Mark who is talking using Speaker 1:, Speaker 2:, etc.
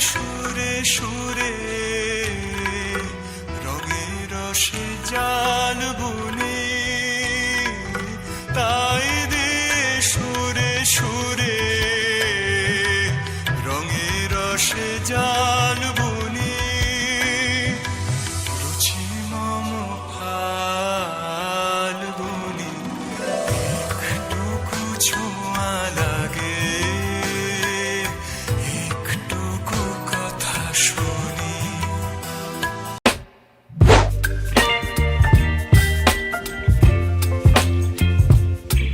Speaker 1: সুরে সুরে রঙের রসে জাল বুনি, তাই দিয়ে সুরে সুরে রঙের রসে জাল বুনি। রুচি মম ফাল্গুনি, একটুকু ছোঁয়া লাগে, একটুকু কথা শোনা